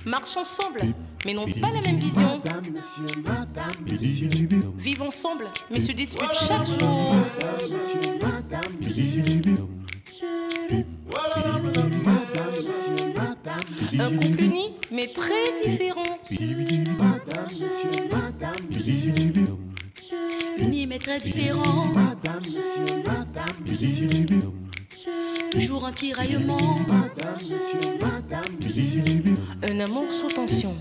marchent ensemble, mais n'ont pas la même vision. Vivent ensemble, mais se disputent chaque jour. Un couple uni, mais très différent. Uni, mais très différent. Toujours un tiraillement. Un amour sous tension.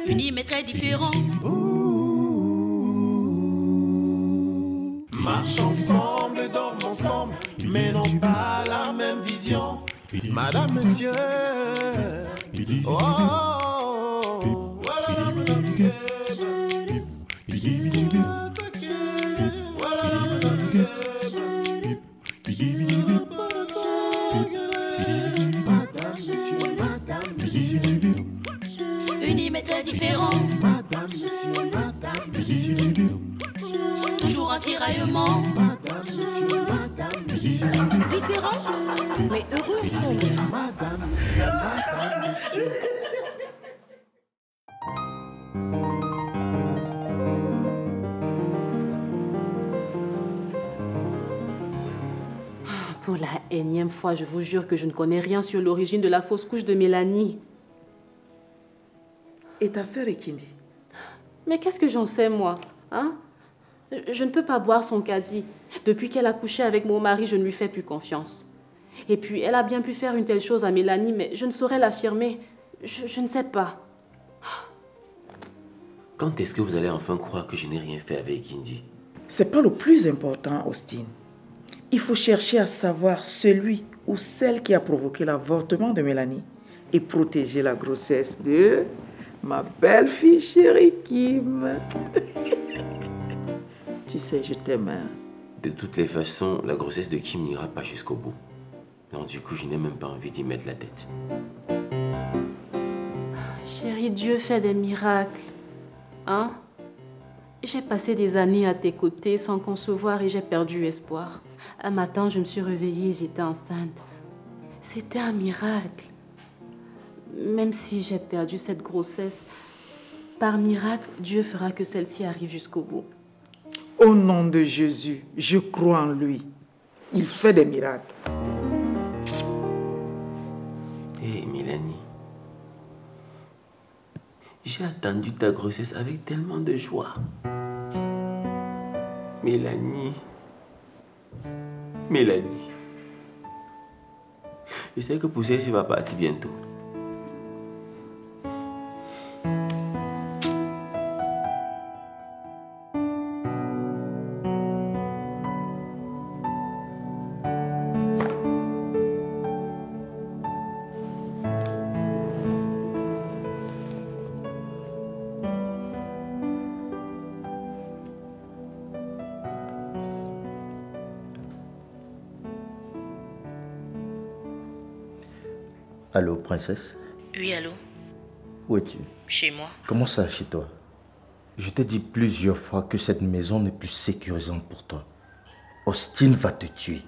Uni, mais très différent. Marche ensemble, dorment ensemble, mais n'ont pas la même vision. Madame, monsieur. Oh, voilà, madame. Unis mais très différents. Toujours un tiraillement. Différents, mais heureux ensemble. Pour la énième fois, je vous jure que je ne connais rien sur l'origine de la fausse couche de Mélanie. Et ta sœur Ekindi? Mais qu'est-ce que j'en sais, moi, hein? Je ne peux pas boire son caddie. Depuis qu'elle a couché avec mon mari, je ne lui fais plus confiance. Et puis, elle a bien pu faire une telle chose à Mélanie, mais je ne saurais l'affirmer. Je ne sais pas. Quand est-ce que vous allez enfin croire que je n'ai rien fait avec Indy? C'est pas le plus important, Austin. Il faut chercher à savoir celui ou celle qui a provoqué l'avortement de Mélanie et protéger la grossesse de ma belle-fille chérie Kim. Tu sais, je t'aime. Hein? De toutes les façons, la grossesse de Kim n'ira pas jusqu'au bout. Donc du coup, je n'ai même pas envie d'y mettre la tête. Chérie, Dieu fait des miracles. Hein? J'ai passé des années à tes côtés sans concevoir et j'ai perdu espoir. Un matin, je me suis réveillée et j'étais enceinte. C'était un miracle. Même si j'ai perdu cette grossesse, par miracle, Dieu fera que celle-ci arrive jusqu'au bout. Au nom de Jésus, je crois en lui. Il fait des miracles. Hé, Mélanie. J'ai attendu ta grossesse avec tellement de joie. Mélanie. Mélanie. Je sais que pour celle-ci va partir bientôt. Allô, princesse? Oui, allô? Où es-tu? Chez moi. Comment ça, chez toi? Je t'ai dit plusieurs fois que cette maison n'est plus sécurisante pour toi. Austin va te tuer.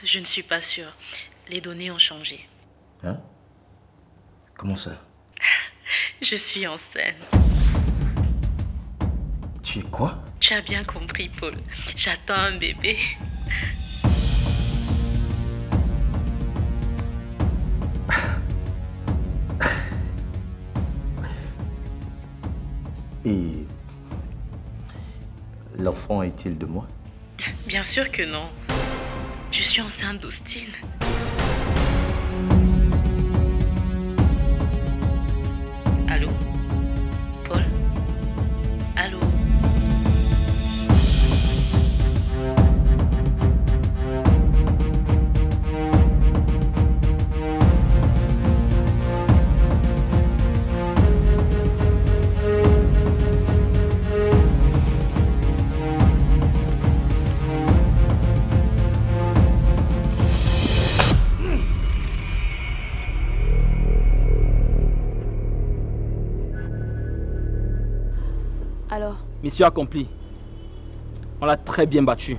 Je ne suis pas sûre. Les données ont changé. Hein? Comment ça? Je suis enceinte. Tu es quoi? Tu as bien compris, Paul. J'attends un bébé. Et l'enfant est-il de moi? Bien sûr que non. Je suis enceinte d'Austin. Allô? Paul? Allô? Alors, Mission accomplie. On l'a très bien battu.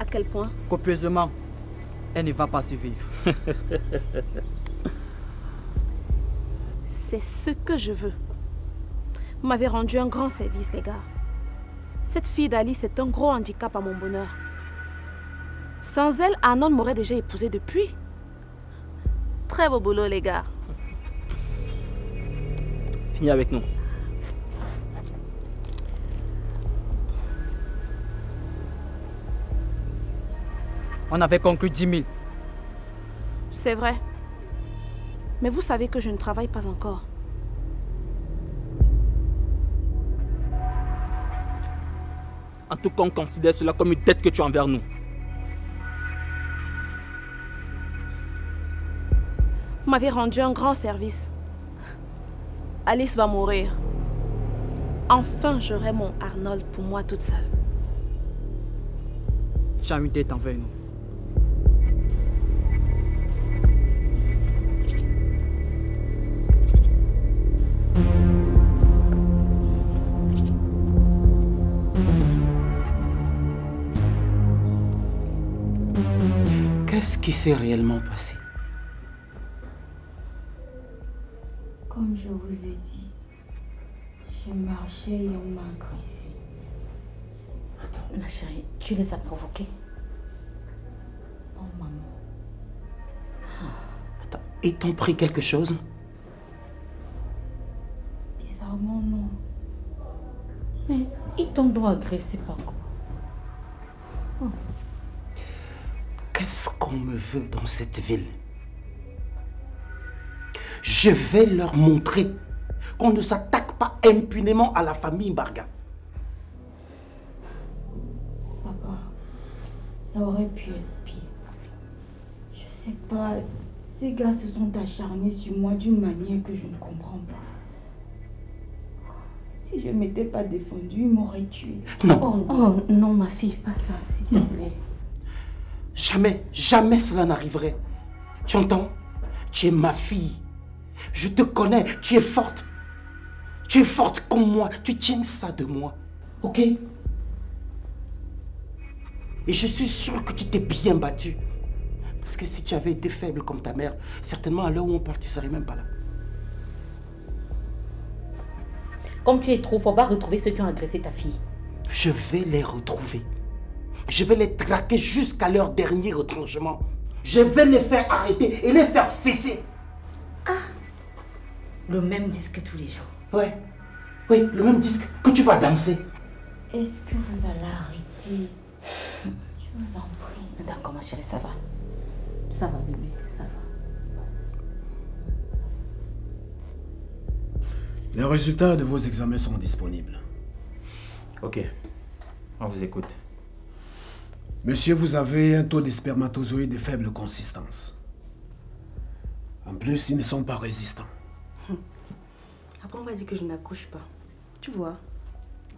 à quel point? Copieusement. elle ne va pas survivre. C'est ce que je veux. Vous m'avez rendu un grand service, les gars. Cette fille d'Alice est un gros handicap à mon bonheur. Sans elle, Arnold m'aurait déjà épousé depuis. Très beau boulot, les gars. Finis avec nous. On avait conclu 10 000. C'est vrai. Mais vous savez que je ne travaille pas encore. En tout cas, on considère cela comme une dette que tu as envers nous. Vous m'avez rendu un grand service. Alice va mourir. Enfin, j'aurai mon Arnold pour moi toute seule. Tu as une dette envers nous. Qu'est-ce qui s'est réellement passé? Comme je vous ai dit, je marchais et on m'a agressé. Attends. Ma chérie, tu les as provoqués? Non, maman. Attends, ils t'ont pris quelque chose? Bizarrement, non. Mais ils t'ont donc agressé par quoi? Qu'est-ce qu'on me veut dans cette ville? Je vais leur montrer qu'on ne s'attaque pas impunément à la famille Mbarga. Papa, ça aurait pu être pire. Je sais pas, ces gars se sont acharnés sur moi d'une manière que je ne comprends pas. Si je ne m'étais pas défendue, ils m'auraient tué. Non. Oh non, ma fille, pas ça, s'il te plaît. Jamais, jamais cela n'arriverait. Tu entends? Tu es ma fille. Je te connais, tu es forte. Tu es forte comme moi, tu tiens ça de moi. Ok? Et je suis sûr que tu t'es bien battue. Parce que si tu avais été faible comme ta mère, certainement à l'heure où on part, tu ne serais même pas là. Comme tu es trop fort, va retrouver ceux qui ont agressé ta fille. Je vais les retrouver. Je vais les traquer jusqu'à leur dernier retranchement. Je vais les faire arrêter et les faire fesser. Ah, le même disque tous les jours. Ouais, oui, le même disque que tu vas danser. Est-ce que vous allez arrêter? Je vous en prie. D'accord, ma chérie, ça va. Ça va, bébé, ça va. Les résultats de vos examens sont disponibles. Ok, on vous écoute. Monsieur, vous avez un taux de spermatozoïdes de faible consistance. En plus, ils ne sont pas résistants. Après, on va dire que je n'accouche pas. Tu vois?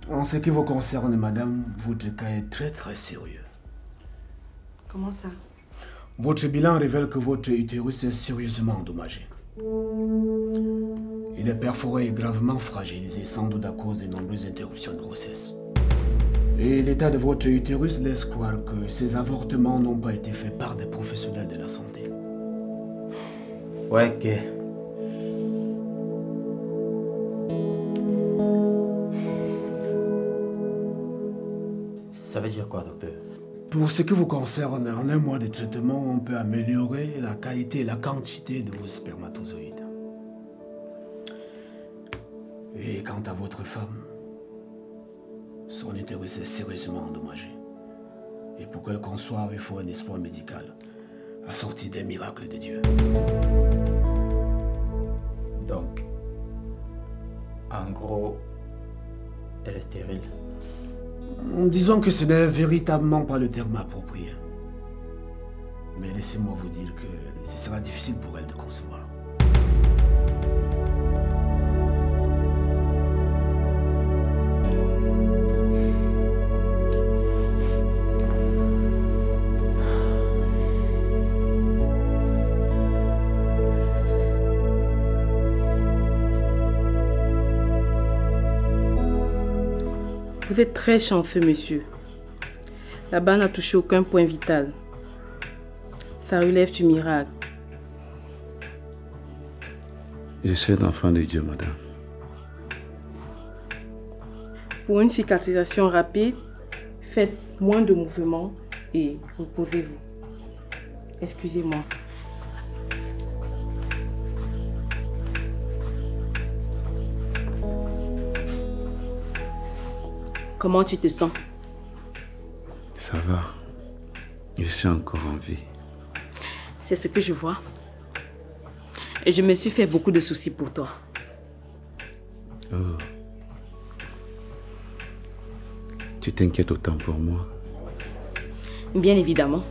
En ce qui vous concerne, madame, votre cas est très très sérieux. Comment ça? Votre bilan révèle que votre utérus est sérieusement endommagé. Il est perforé et gravement fragilisé, sans doute à cause de nombreuses interruptions de grossesse. Et l'état de votre utérus laisse croire que ces avortements n'ont pas été faits par des professionnels de la santé. Ouais, ok. Ça veut dire quoi, docteur? Pour ce qui vous concerne, en un mois de traitement, on peut améliorer la qualité et la quantité de vos spermatozoïdes. Et quant à votre femme, son utérus est sérieusement endommagé. Et pour qu'elle conçoive, il faut un espoir médical, assorti des miracles de Dieu. Donc, en gros, elle est stérile. Disons que ce n'est véritablement pas le terme approprié. Mais laissez-moi vous dire que ce sera difficile pour elle de concevoir. Vous êtes très chanceux, monsieur. La balle n'a touché aucun point vital. Ça relève du miracle. Je suis un enfant de Dieu, madame. Pour une cicatrisation rapide, faites moins de mouvements et reposez-vous. Excusez-moi. Comment tu te sens? Ça va. Je suis encore en vie. C'est ce que je vois. Et je me suis fait beaucoup de soucis pour toi. Oh. Tu t'inquiètes autant pour moi? Bien évidemment.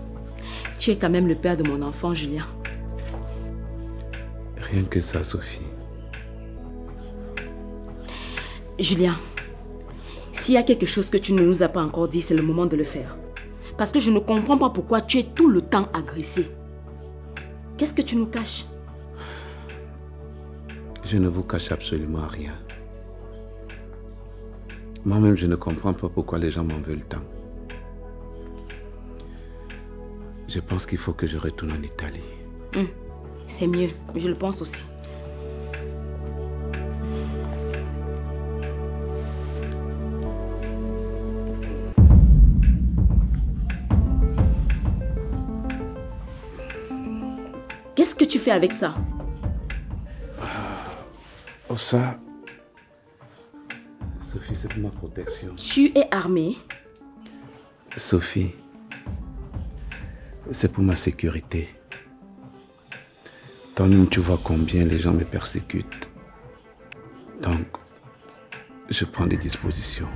Tu es quand même le père de mon enfant, Julien. Rien que ça, Sophie. Julien, s'il y a quelque chose que tu ne nous as pas encore dit, c'est le moment de le faire. Parce que je ne comprends pas pourquoi tu es tout le temps agressé. Qu'est-ce que tu nous caches? Je ne vous cache absolument rien. Moi-même, je ne comprends pas pourquoi les gens m'en veulent tant. Je pense qu'il faut que je retourne en Italie. C'est mieux, je le pense aussi. Qu'est-ce que tu fais avec ça? Oh ça... Sophie, c'est pour ma protection. Tu es armée? Sophie, c'est pour ma sécurité. Toi-même, tu vois combien les gens me persécutent. Donc, je prends des dispositions.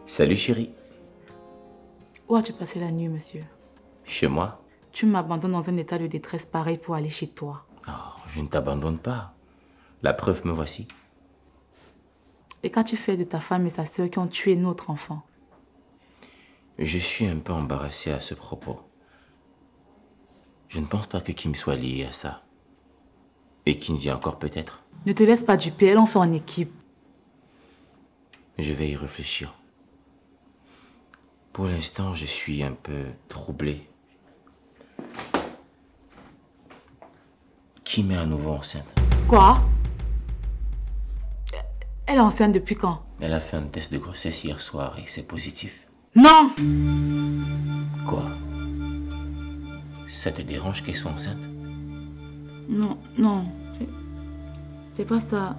Salut chérie. Où as-tu passé la nuit, monsieur? Chez moi? Tu m'abandonnes dans un état de détresse pareil pour aller chez toi. Oh, je ne t'abandonne pas. La preuve, me voici. Et qu'as-tu fait de ta femme et sa sœur qui ont tué notre enfant? Je suis un peu embarrassé à ce propos. Je ne pense pas que Kim soit lié à ça. Et Kinzie encore peut-être. Ne te laisse pas duper, elles ont fait en équipe. Je vais y réfléchir. Pour l'instant, je suis un peu troublé. Kim est à nouveau enceinte. Quoi? Elle est enceinte depuis quand? Elle a fait un test de grossesse hier soir et c'est positif. Non! Quoi? Ça te dérange qu'elle soit enceinte? Non, non. C'est pas ça.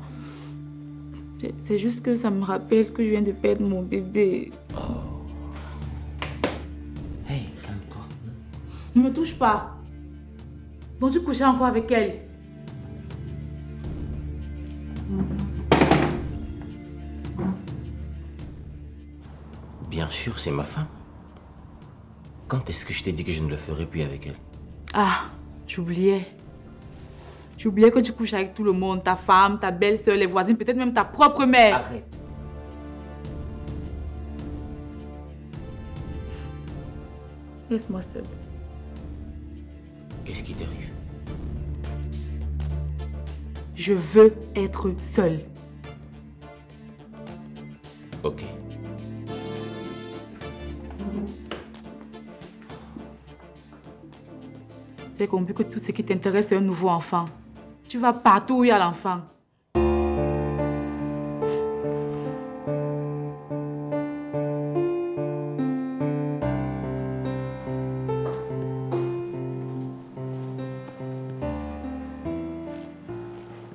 C'est juste que ça me rappelle que je viens de perdre mon bébé. Oh. Hey, calme-toi. Ne me touche pas. Donc tu couchais encore avec elle? Bien sûr, c'est ma femme. Quand est-ce que je t'ai dit que je ne le ferai plus avec elle? Ah, j'oubliais. J'oubliais que tu couches avec tout le monde, ta femme, ta belle-sœur, les voisines, peut-être même ta propre mère. Arrête. Laisse-moi seule. Qu'est-ce qui t'arrive? Je veux être seule. Ok. J'ai compris que tout ce qui t'intéresse, c'est un nouveau enfant. Tu vas partout où il y a l'enfant.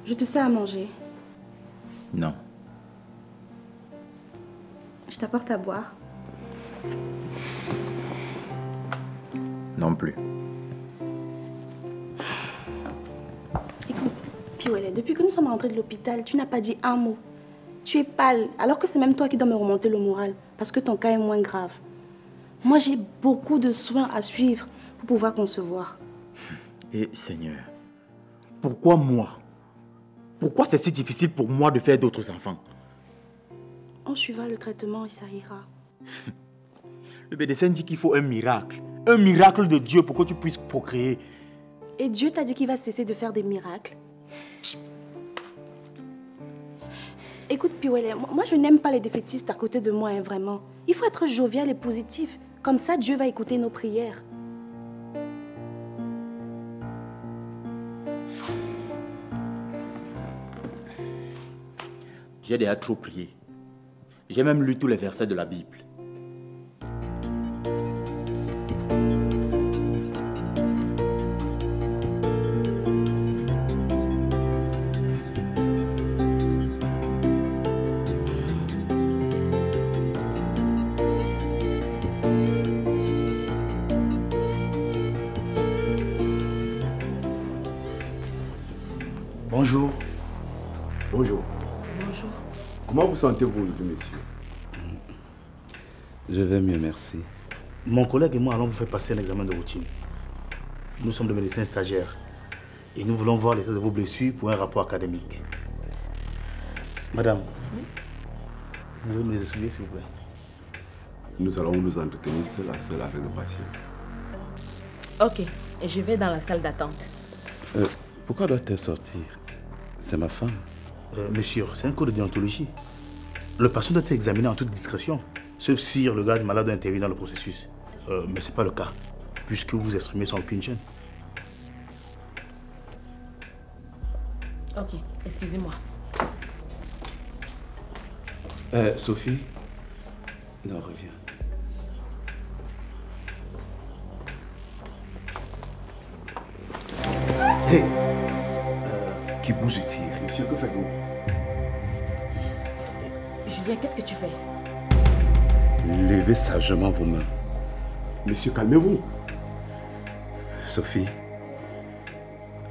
Je te sers à manger. Non. Je t'apporte à boire. Non plus. Écoute, Pioulet, depuis que nous sommes rentrés de l'hôpital, tu n'as pas dit un mot. Tu es pâle, alors que c'est même toi qui dois me remonter le moral, parce que ton cas est moins grave. Moi, j'ai beaucoup de soins à suivre pour pouvoir concevoir. Et Seigneur, pourquoi moi? Pourquoi c'est si difficile pour moi de faire d'autres enfants? On suivra le traitement et ça ira. Le médecin dit qu'il faut un miracle. Un miracle de Dieu pour que tu puisses procréer. Et Dieu t'a dit qu'il va cesser de faire des miracles? Écoute, Piwele, moi je n'aime pas les défaitistes à côté de moi, hein, vraiment. Il faut être jovial et positif. Comme ça, Dieu va écouter nos prières. J'ai déjà trop prié. J'ai même lu tous les versets de la Bible. Bonjour. Bonjour. Bonjour. Comment vous sentez-vous aujourd'hui, monsieur? Je vais mieux, merci. Mon collègue et moi allons vous faire passer un examen de routine. Nous sommes des médecins stagiaires et nous voulons voir l'état de vos blessures pour un rapport académique. Madame, vous pouvez nous les essuyer, s'il vous plaît? Nous allons nous entretenir seul à seul avec le patient. Ok, je vais dans la salle d'attente. Pourquoi doit-elle sortir? C'est ma femme. Monsieur, c'est un cours de déontologie. Le patient doit être examiné en toute discrétion, sauf si le garde malade a intervenu dans le processus. Mais ce n'est pas le cas, puisque vous vous exprimez sans aucune gêne. Ok, excusez-moi. Sophie? Non, reviens. Hé! Qui bouge et tire. Monsieur, que faites-vous? Julien, qu'est-ce que tu fais? Levez sagement vos mains. Monsieur, calmez-vous. Sophie,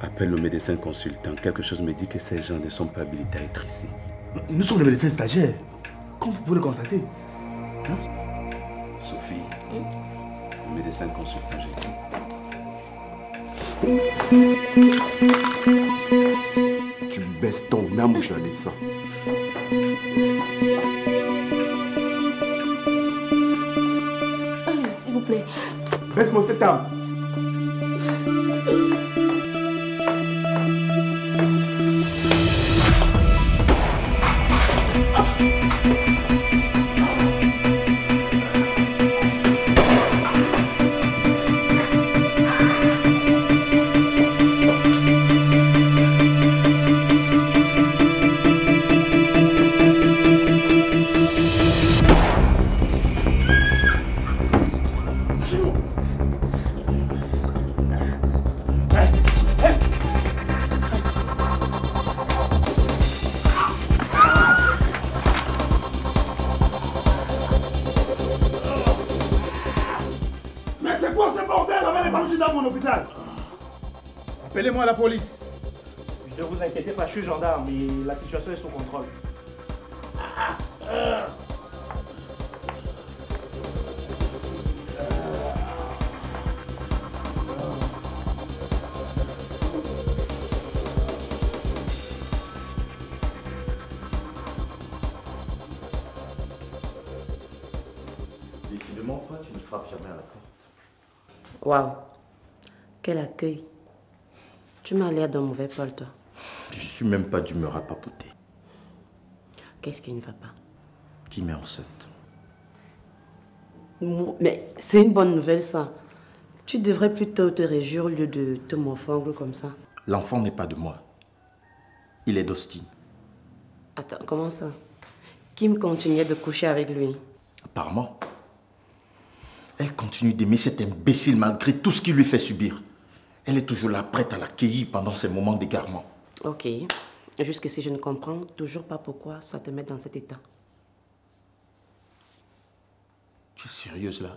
appelle le médecin consultant. Quelque chose me dit que ces gens ne sont pas habilités à être ici. Nous sommes les médecins stagiaires. Comme vous pouvez le constater. Hein? Sophie, le médecin consultant, j'ai dit. Tu baisses ton âme ou je la descends. Allez, s'il vous plaît. Baisse-moi cette âme. Appelez-moi la police. Ne vous inquiétez pas, je suis gendarme, mais la situation est sous contrôle. Décidément, toi, tu ne frappes jamais à la porte. Waouh, quel accueil. Tu m'as l'air d'un mauvais Paul, toi. Je suis même pas d'humeur à papoter. Qu'est-ce qui ne va pas? Qui m'est enceinte? Mais c'est une bonne nouvelle, ça. Tu devrais plutôt te réjouir au lieu de te morfondre comme ça. L'enfant n'est pas de moi. Il est d'Austin. Attends, comment ça? Kim continuait de coucher avec lui. Apparemment. Elle continue d'aimer cet imbécile malgré tout ce qu'il lui fait subir. Elle est toujours là, prête à l'accueillir pendant ses moments d'égarement. Ok. Jusque si je ne comprends toujours pas pourquoi ça te met dans cet état. Tu es sérieuse là?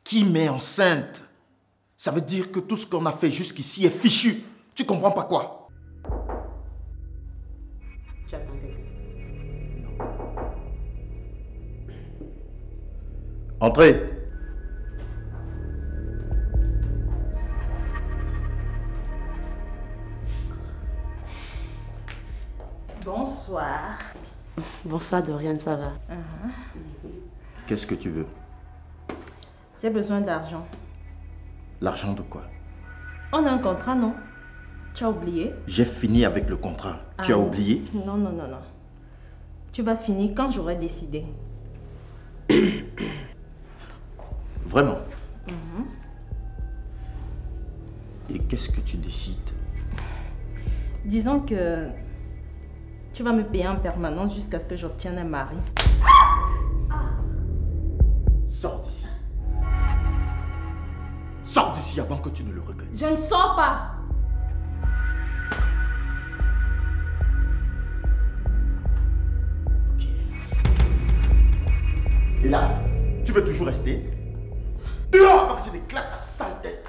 Qui m'est enceinte? Ça veut dire que tout ce qu'on a fait jusqu'ici est fichu. Tu comprends pas quoi? Tu attends quelqu'un? Entrez. Bonsoir. Bonsoir Dorian, ça va? Qu'est-ce que tu veux? J'ai besoin d'argent. L'argent de quoi? On a un contrat, non? Tu as oublié? J'ai fini avec le contrat. Tu as oublié? Non, non, non, non. Tu vas finir quand j'aurai décidé. Vraiment? Et qu'est-ce que tu décides? Disons que tu vas me payer en permanence jusqu'à ce que j'obtienne un mari. Sors d'ici. Sors d'ici avant que tu ne le regrettes. Je ne sors pas. Et là, tu veux toujours rester? Dehors avant que tu n'éclates ta sale tête.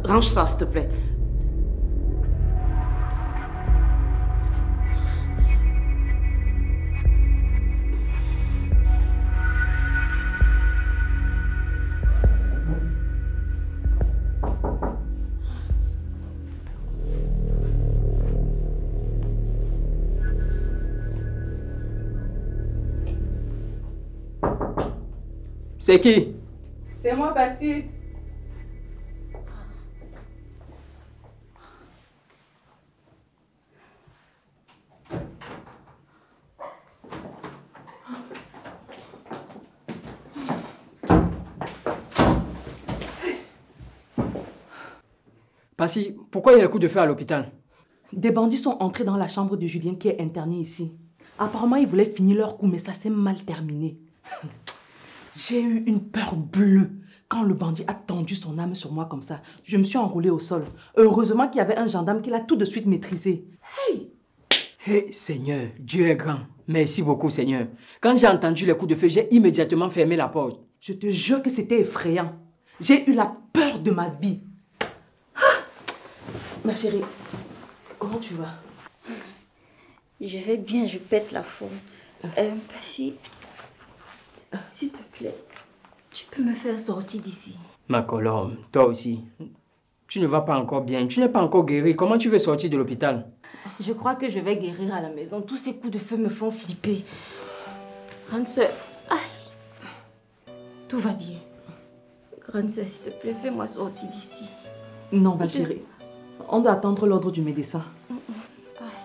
Range ça, s'il te plaît. C'est qui? C'est moi, Bassi. Passy, pourquoi il y a le coup de feu à l'hôpital? Des bandits sont entrés dans la chambre de Julien qui est interné ici. Apparemment, ils voulaient finir leur coup, mais ça s'est mal terminé. J'ai eu une peur bleue quand le bandit a tendu son âme sur moi comme ça. Je me suis enroulée au sol. Heureusement qu'il y avait un gendarme qui l'a tout de suite maîtrisé. Hey! Hey, Seigneur, Dieu est grand. Merci beaucoup, Seigneur. Quand j'ai entendu le coup de feu, j'ai immédiatement fermé la porte. Je te jure que c'était effrayant. J'ai eu la peur de ma vie. Ah! Ma chérie, comment tu vas? Je vais bien, je pète la forme. Passy, s'il te plaît, tu peux me faire sortir d'ici. Ma colombe, toi aussi. Tu ne vas pas encore bien, tu n'es pas encore guéri. Comment tu veux sortir de l'hôpital? Je crois que je vais guérir à la maison. Tous ces coups de feu me font flipper. Grande sœur, aïe. Tout va bien. Grande sœur, s'il te plaît, fais-moi sortir d'ici. Non, ma chérie. On doit attendre l'ordre du médecin.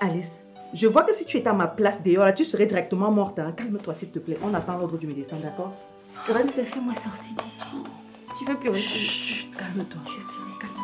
Alice, je vois que si tu étais à ma place dehors, là, tu serais directement morte. Hein. Calme-toi, s'il te plaît. On attend l'ordre du médecin, d'accord? Grande sœur, fais-moi sortir d'ici. Je veux plus rester ici. Calme-toi. Je veux plus rester ici.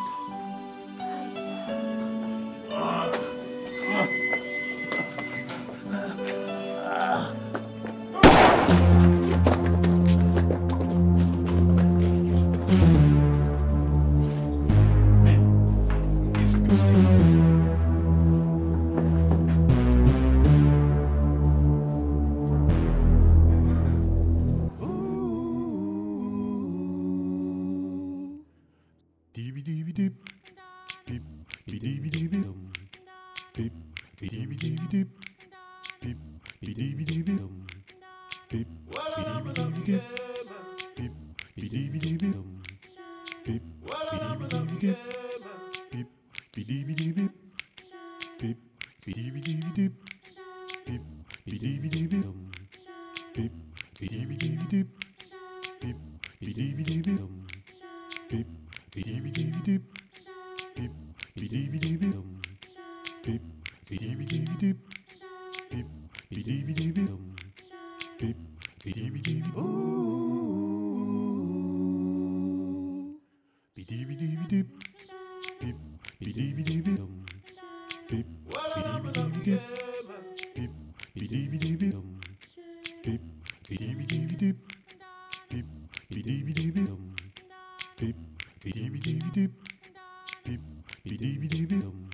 Dum